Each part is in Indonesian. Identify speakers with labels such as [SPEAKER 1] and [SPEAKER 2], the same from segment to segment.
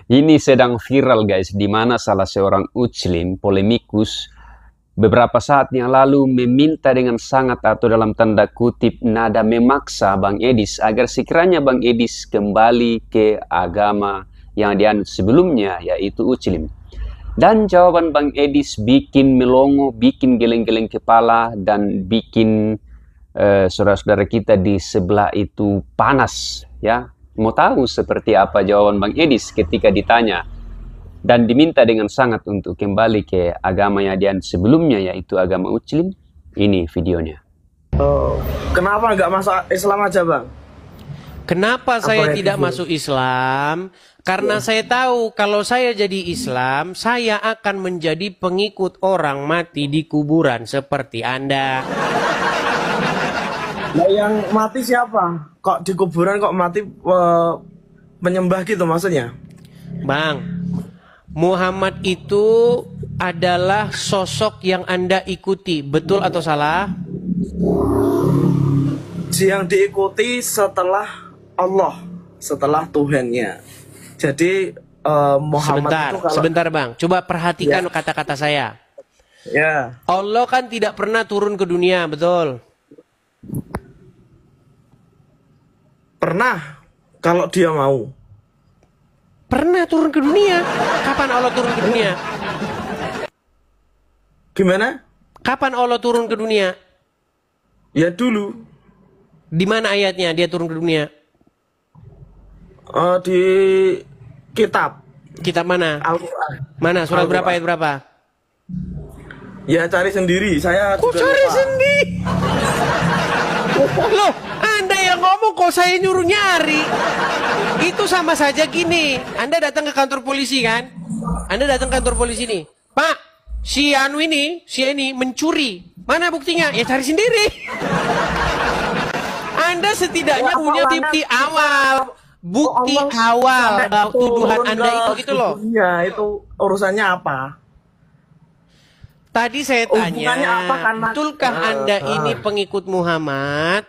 [SPEAKER 1] Ini sedang viral guys, di mana salah seorang Muslim polemikus beberapa saat yang lalu meminta dengan sangat atau dalam tanda kutip nada memaksa Bang Edis agar sekiranya Bang Edis kembali ke agama yang dianut sebelumnya, yaitu Muslim. Dan jawaban Bang Edis bikin melongo, bikin geleng-geleng kepala, dan bikin saudara-saudara kita di sebelah itu panas, ya. Mau tahu seperti apa jawaban Bang Edis ketika ditanya dan diminta dengan sangat untuk kembali ke agama yang dia sebelumnya, yaitu agama Muslim? Ini videonya.
[SPEAKER 2] Oh, kenapa nggak masuk Islam aja, Bang?
[SPEAKER 3] Kenapa saya tidak masuk Islam? Karena saya tahu kalau saya jadi Islam, saya akan menjadi pengikut orang mati di kuburan seperti Anda.
[SPEAKER 2] Nah, yang mati siapa? Kok di kuburan kok mati menyembah gitu maksudnya?
[SPEAKER 3] Bang, Muhammad itu adalah sosok yang Anda ikuti, betul atau salah?
[SPEAKER 2] Yang diikuti setelah Allah, setelah Tuhannya. Jadi Muhammad
[SPEAKER 3] sebentar Bang, coba perhatikan kata-kata saya.
[SPEAKER 2] Ya.
[SPEAKER 3] Allah kan tidak pernah turun ke dunia, betul?
[SPEAKER 2] Pernah, kalau dia mau.
[SPEAKER 3] Pernah turun ke dunia. Kapan Allah turun ke dunia?
[SPEAKER 2] Gimana?
[SPEAKER 3] Kapan Allah turun ke dunia?
[SPEAKER 2] Ya dulu.
[SPEAKER 3] Di mana ayatnya dia turun ke dunia?
[SPEAKER 2] Di kitab.
[SPEAKER 3] Kitab mana?
[SPEAKER 2] Al-Quran.
[SPEAKER 3] Mana? Surat berapa, ayat berapa?
[SPEAKER 2] Ya cari sendiri. Saya
[SPEAKER 3] kok cari sendiri? Loh, Anda yang ngomong kok saya nyuruh nyari. Itu sama saja gini. Anda datang ke kantor polisi kan? Anda datang ke kantor polisi nih. Pak, si Anu ini, si ini mencuri. Mana buktinya? Ya cari sendiri. Anda setidaknya punya bukti awal. Bukti awal tuduhan Anda itu gitu loh.
[SPEAKER 2] Iya, itu urusannya apa?
[SPEAKER 3] Tadi saya tanya, betulkah Anda ini pengikut Muhammad?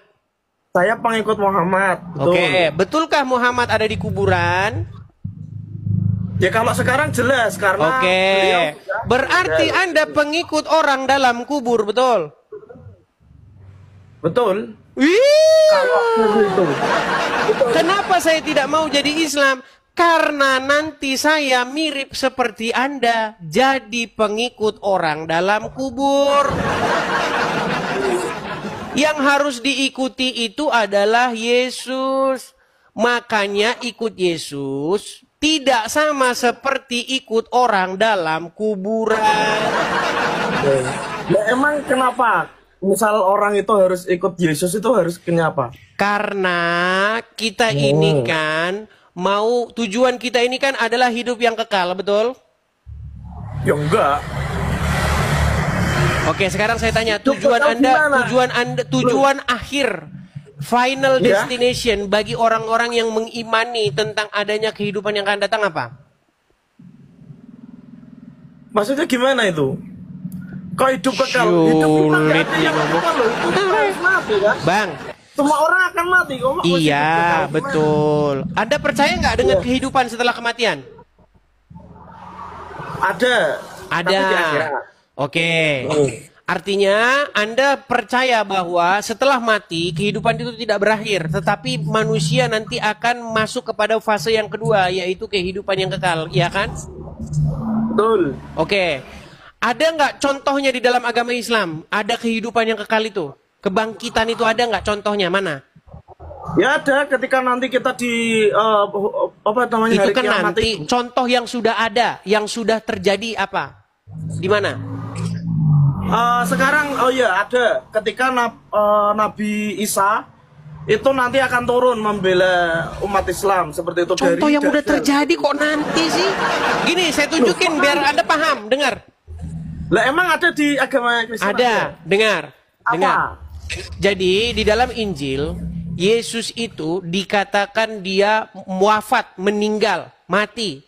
[SPEAKER 2] Saya pengikut Muhammad.
[SPEAKER 3] Oke, betulkah Muhammad ada di kuburan?
[SPEAKER 2] Ya kalau sekarang jelas karena
[SPEAKER 3] berarti Anda pengikut orang dalam kubur, betul?
[SPEAKER 2] Betul.
[SPEAKER 3] Kenapa saya tidak mau jadi Islam? Karena nanti saya mirip seperti Anda, jadi pengikut orang dalam kubur. Yang harus diikuti itu adalah Yesus. Makanya ikut Yesus tidak sama seperti ikut orang dalam kuburan.
[SPEAKER 2] Nah, emang kenapa? Misal orang itu harus ikut Yesus itu harus kenapa?
[SPEAKER 3] Karena kita ini kan tujuan kita ini kan adalah hidup yang kekal, betul?
[SPEAKER 2] Ya enggak.
[SPEAKER 3] Oke, sekarang saya tanya, tujuan akhir, final destination bagi orang-orang yang mengimani tentang adanya kehidupan yang akan datang apa?
[SPEAKER 2] Maksudnya gimana itu? Kok hidup kekal? Hidup kita nggak ada yang kekal loh. Itu harus mati kan?
[SPEAKER 3] Bang,
[SPEAKER 2] semua orang akan mati.
[SPEAKER 3] Iya, betul. Anda percaya nggak dengan kehidupan setelah kematian?
[SPEAKER 2] Ada.
[SPEAKER 3] Oke. Artinya Anda percaya bahwa setelah mati kehidupan itu tidak berakhir, tetapi manusia nanti akan masuk kepada fase yang kedua, yaitu kehidupan yang kekal, iya kan?
[SPEAKER 2] Betul.
[SPEAKER 3] Oke. Ada nggak contohnya di dalam agama Islam? Ada kehidupan yang kekal itu? Kebangkitan itu ada nggak contohnya? Mana?
[SPEAKER 2] Ya ada, ketika nanti kita di apa namanya,
[SPEAKER 3] itu
[SPEAKER 2] hari
[SPEAKER 3] kan
[SPEAKER 2] kiamat
[SPEAKER 3] nanti
[SPEAKER 2] itu.
[SPEAKER 3] Contoh yang sudah ada, yang sudah terjadi apa? Di mana?
[SPEAKER 2] Sekarang ada, ketika Nabi Isa itu nanti akan turun membela umat Islam seperti itu.
[SPEAKER 3] Contoh yang udah terjadi kok nanti sih? Gini, saya tunjukin biar Anda paham. Dengar.
[SPEAKER 2] Lah emang ada di agama Kristen?
[SPEAKER 3] Ada. Dengar.
[SPEAKER 2] Apa?
[SPEAKER 3] Jadi di dalam Injil Yesus itu dikatakan dia wafat, meninggal, mati.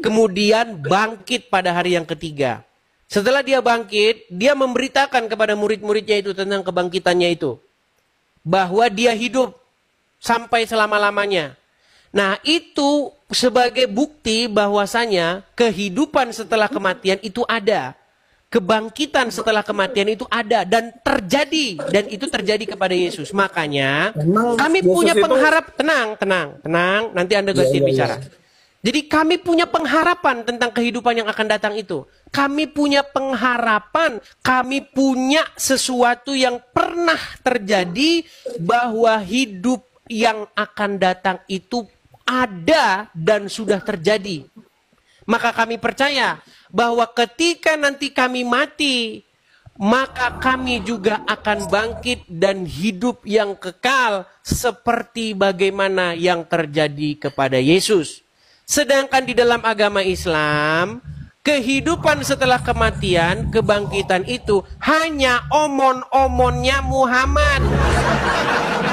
[SPEAKER 3] Kemudian bangkit pada hari yang ketiga. Setelah dia bangkit, dia memberitakan kepada murid-muridnya itu tentang kebangkitannya itu. Bahwa dia hidup sampai selama-lamanya. Nah, itu sebagai bukti bahwasanya kehidupan setelah kematian itu ada. Kebangkitan setelah kematian itu ada dan terjadi, dan itu terjadi kepada Yesus. Makanya kami punya pengharap, tenang, nanti Anda ganti bicara. Jadi kami punya pengharapan tentang kehidupan yang akan datang itu. Kami punya pengharapan, kami punya sesuatu yang pernah terjadi, bahwa hidup yang akan datang itu ada dan sudah terjadi. Maka kami percaya bahwa ketika nanti kami mati, maka kami juga akan bangkit dan hidup yang kekal seperti bagaimana yang terjadi kepada Yesus. Sedangkan di dalam agama Islam, kehidupan setelah kematian, kebangkitan itu hanya omon-omonnya Muhammad.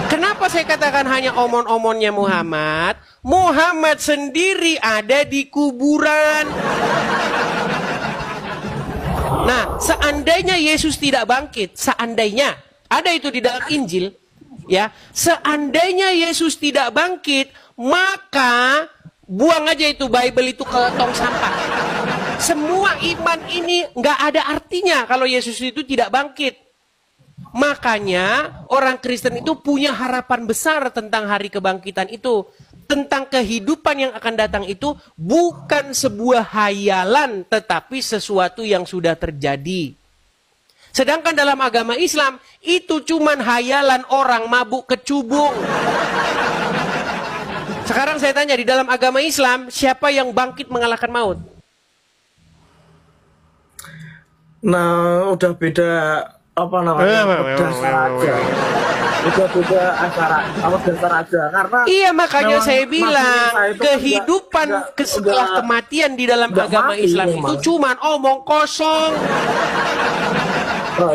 [SPEAKER 3] Kenapa saya katakan hanya omon-omonnya Muhammad? Muhammad sendiri ada di kuburan. Nah, seandainya Yesus tidak bangkit, seandainya ada itu di dalam Injil, ya, seandainya Yesus tidak bangkit, maka buang aja itu Bible itu ke tong sampah. Semua iman ini nggak ada artinya kalau Yesus itu tidak bangkit. Makanya orang Kristen itu punya harapan besar tentang hari kebangkitan itu. Tentang kehidupan yang akan datang itu bukan sebuah hayalan, tetapi sesuatu yang sudah terjadi. Sedangkan dalam agama Islam, itu cuman hayalan orang mabuk kecubung. Sekarang saya tanya, di dalam agama Islam, siapa yang bangkit mengalahkan maut?
[SPEAKER 2] Nah, udah beda apa namanya? Dasar aja. Udah beda dasar aja. Karena
[SPEAKER 3] iya, makanya saya bilang kehidupan setelah kematian di dalam agama Islam itu cuman omong kosong.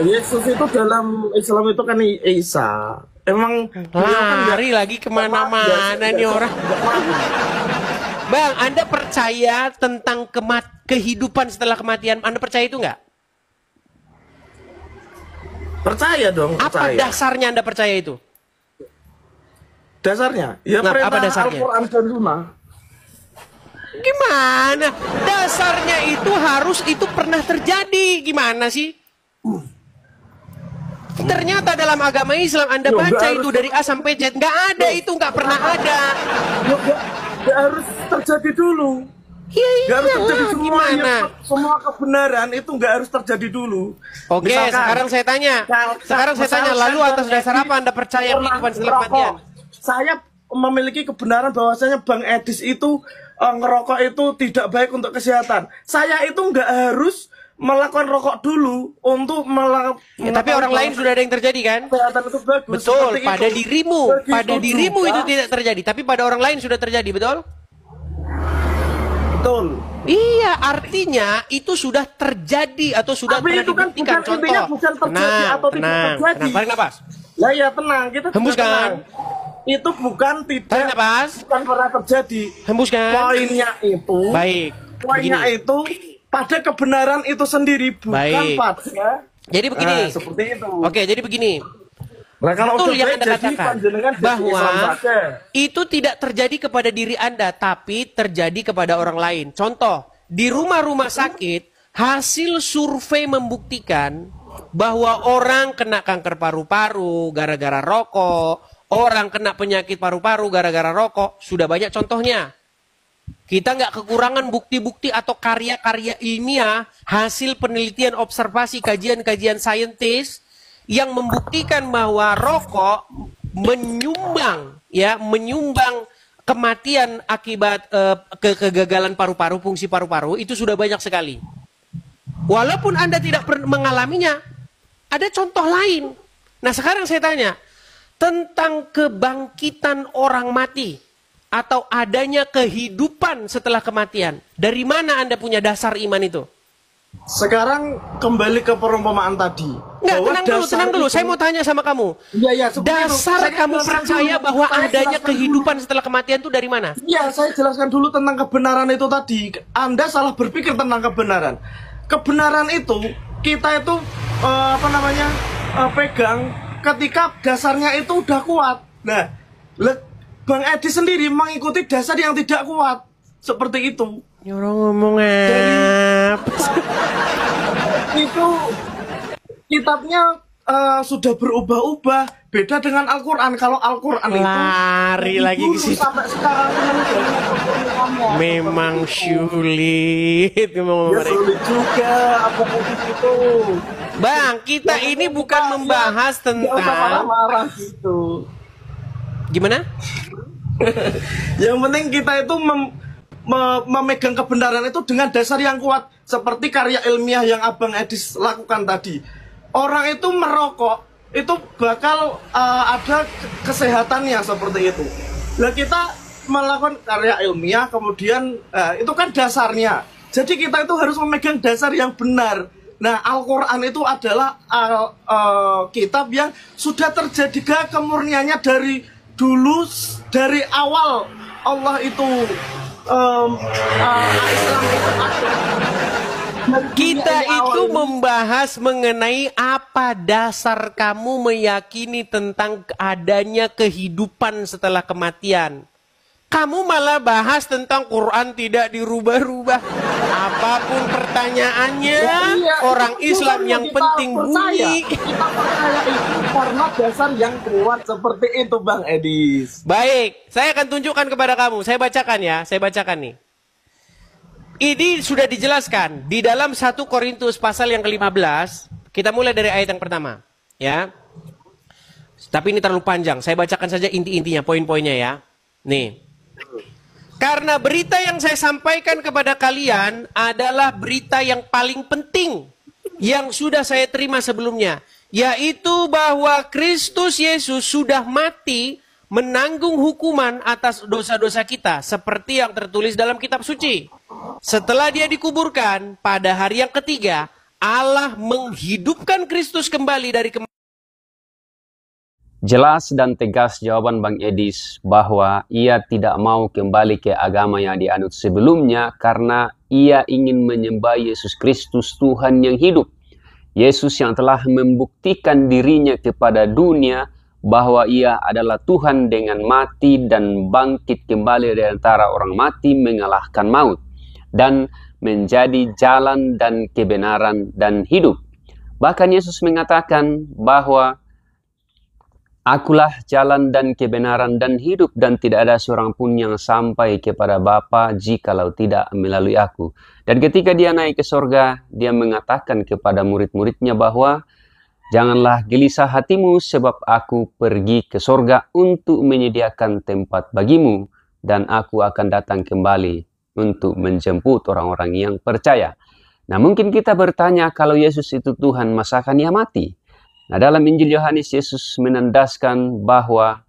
[SPEAKER 2] Yesus itu dalam Islam itu kan Isa. Emang
[SPEAKER 3] lari lagi kemana-mana nih orang. Bang, Anda percaya tentang kehidupan setelah kematian? Anda percaya itu nggak?
[SPEAKER 2] Percaya dong.
[SPEAKER 3] Apa dasarnya Anda percaya itu?
[SPEAKER 2] Dasarnya? Ya,
[SPEAKER 3] nah, apa dasarnya?
[SPEAKER 2] Al-Quran dan Sunnah.
[SPEAKER 3] Gimana? Dasarnya itu harus itu pernah terjadi. Gimana sih? Ternyata dalam agama Islam Anda baca itu dari A sampai Z, nggak ada itu, nggak pernah ada.
[SPEAKER 2] Nggak harus terjadi dulu.
[SPEAKER 3] Iya,
[SPEAKER 2] harus terjadi
[SPEAKER 3] gimana?
[SPEAKER 2] Semua kebenaran itu nggak harus terjadi dulu.
[SPEAKER 3] Oke, misalkan, sekarang saya tanya, lalu atas dasar apa Anda percaya kehidupan setelah kematian?
[SPEAKER 2] Saya memiliki kebenaran bahwasanya Bang Edis itu ngerokok itu tidak baik untuk kesehatan. Saya itu nggak harus melakukan rokok dulu untuk melakukan.
[SPEAKER 3] Ya, tapi orang lain sudah ada yang terjadi kan?
[SPEAKER 2] Kesehatan itu bagus.
[SPEAKER 3] Betul, pada dirimu itu tidak terjadi, tapi pada orang lain sudah terjadi, betul?
[SPEAKER 2] Betul.
[SPEAKER 3] Iya, artinya itu sudah terjadi atau sudah pernah dibuktikan. Contoh.
[SPEAKER 2] Bukan terjadi atau tidak terjadi.
[SPEAKER 3] Tarik nafas.
[SPEAKER 2] Lah ya, tenang, kita
[SPEAKER 3] hembuskan.
[SPEAKER 2] Itu bukan
[SPEAKER 3] tarik nafas.
[SPEAKER 2] Bukan pernah terjadi.
[SPEAKER 3] Hembuskan.
[SPEAKER 2] Poinnya itu.
[SPEAKER 3] Baik.
[SPEAKER 2] Poinnya itu pada kebenaran itu sendiri, bukan pada.
[SPEAKER 3] Jadi begini.
[SPEAKER 2] Seperti itu.
[SPEAKER 3] Oke, jadi begini.
[SPEAKER 2] Nah,
[SPEAKER 3] betul yang Anda katakan bahwa itu tidak terjadi kepada diri Anda, tapi terjadi kepada orang lain. Contoh, di rumah-rumah sakit, hasil survei membuktikan bahwa orang kena kanker paru-paru gara-gara rokok, orang kena penyakit paru-paru gara-gara rokok, sudah banyak contohnya. Kita nggak kekurangan bukti-bukti atau karya-karya ilmiah, hasil penelitian, observasi, kajian-kajian saintis yang membuktikan bahwa rokok menyumbang kematian akibat kegagalan paru-paru, fungsi paru-paru, itu sudah banyak sekali. Walaupun Anda tidak mengalaminya, ada contoh lain. Nah, sekarang saya tanya tentang kebangkitan orang mati atau adanya kehidupan setelah kematian. Dari mana Anda punya dasar iman itu?
[SPEAKER 2] Sekarang kembali ke perumpamaan tadi.
[SPEAKER 3] Nggak, tenang dulu. Saya mau tanya sama kamu.
[SPEAKER 2] Ya,
[SPEAKER 3] dasar kamu percaya bahwa adanya kehidupan setelah kematian itu dari mana?
[SPEAKER 2] Iya, saya jelaskan dulu tentang kebenaran itu tadi. Anda salah berpikir tentang kebenaran. Kebenaran itu kita itu pegang ketika dasarnya itu udah kuat. Nah, Bang Edi sendiri mengikuti dasar yang tidak kuat. Seperti itu.
[SPEAKER 3] Nyuruh ngomong apa?
[SPEAKER 2] Itu kitabnya sudah berubah-ubah. Beda dengan Al-Quran. Kalau Al-Quran itu
[SPEAKER 3] Lari lagi ke situ.
[SPEAKER 2] sampai sekarang
[SPEAKER 3] Memang sulit ngomong
[SPEAKER 2] ya, sulit juga apa itu.
[SPEAKER 3] Bang, kita ini bukan membahas
[SPEAKER 2] Nggak usah
[SPEAKER 3] tentang
[SPEAKER 2] marah-marah gitu.
[SPEAKER 3] gimana?
[SPEAKER 2] Yang penting kita itu memegang kebenaran itu dengan dasar yang kuat. Seperti karya ilmiah yang Abang Edis lakukan tadi. Orang itu merokok, itu bakal ada kesehatannya seperti itu. Nah kita melakukan karya ilmiah, kemudian itu kan dasarnya. Jadi kita itu harus memegang dasar yang benar. Nah, Al-Quran itu adalah kitab yang sudah terjadi kemurniannya dari dulu, dari awal Allah itu Islam itu ada.
[SPEAKER 3] Kita itu membahas mengenai apa dasar kamu meyakini tentang adanya kehidupan setelah kematian. Kamu malah bahas tentang Quran tidak dirubah-rubah. Apapun pertanyaannya, orang Islam yang penting bunyi.
[SPEAKER 2] Kita percaya itu karena dasar yang kuat seperti itu, Bang Edis.
[SPEAKER 3] Baik, saya akan tunjukkan kepada kamu. Saya bacakan ya, saya bacakan nih. Ini sudah dijelaskan di dalam 1 Korintus pasal yang ke-15. Kita mulai dari ayat yang pertama, ya. Tapi ini terlalu panjang. Saya bacakan saja inti-intinya, poin-poinnya ya. Nih. Karena berita yang saya sampaikan kepada kalian adalah berita yang paling penting yang sudah saya terima sebelumnya, yaitu bahwa Kristus Yesus sudah mati menanggung hukuman atas dosa-dosa kita seperti yang tertulis dalam kitab suci. Setelah dia dikuburkan pada hari yang ketiga, Allah menghidupkan Kristus kembali dari kematian.
[SPEAKER 1] Jelas dan tegas jawaban Bang Edis bahwa ia tidak mau kembali ke agama yang dianut sebelumnya karena ia ingin menyembah Yesus Kristus Tuhan yang hidup. Yesus yang telah membuktikan dirinya kepada dunia bahwa ia adalah Tuhan dengan mati dan bangkit kembali dari antara orang mati mengalahkan maut dan menjadi jalan dan kebenaran dan hidup. Bahkan Yesus mengatakan bahwa Akulah jalan dan kebenaran dan hidup, dan tidak ada seorang pun yang sampai kepada Bapa jikalau tidak melalui aku. Dan ketika dia naik ke sorga, dia mengatakan kepada murid-muridnya bahwa janganlah gelisah hatimu, sebab aku pergi ke sorga untuk menyediakan tempat bagimu, dan aku akan datang kembali untuk menjemput orang-orang yang percaya. Nah, mungkin kita bertanya, kalau Yesus itu Tuhan, masakan ia mati? Nah, dalam Injil Yohanes, Yesus menandaskan bahwa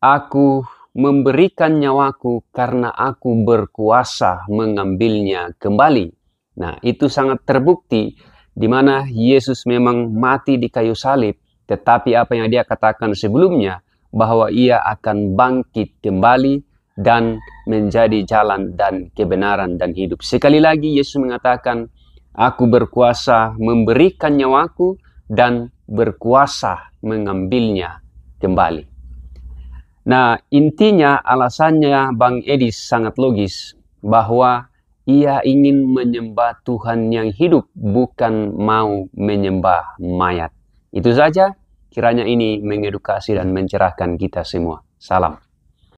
[SPEAKER 1] aku memberikan nyawaku karena aku berkuasa mengambilnya kembali. Nah, itu sangat terbukti di mana Yesus memang mati di kayu salib, tetapi apa yang dia katakan sebelumnya, bahwa ia akan bangkit kembali dan menjadi jalan dan kebenaran dan hidup. Sekali lagi Yesus mengatakan, aku berkuasa memberikan nyawaku dan berkuasa mengambilnya kembali. Nah, intinya alasannya Bang Edis sangat logis, bahwa ia ingin menyembah Tuhan yang hidup, bukan mau menyembah mayat. Itu saja, kiranya ini mengedukasi dan mencerahkan kita semua. Salam.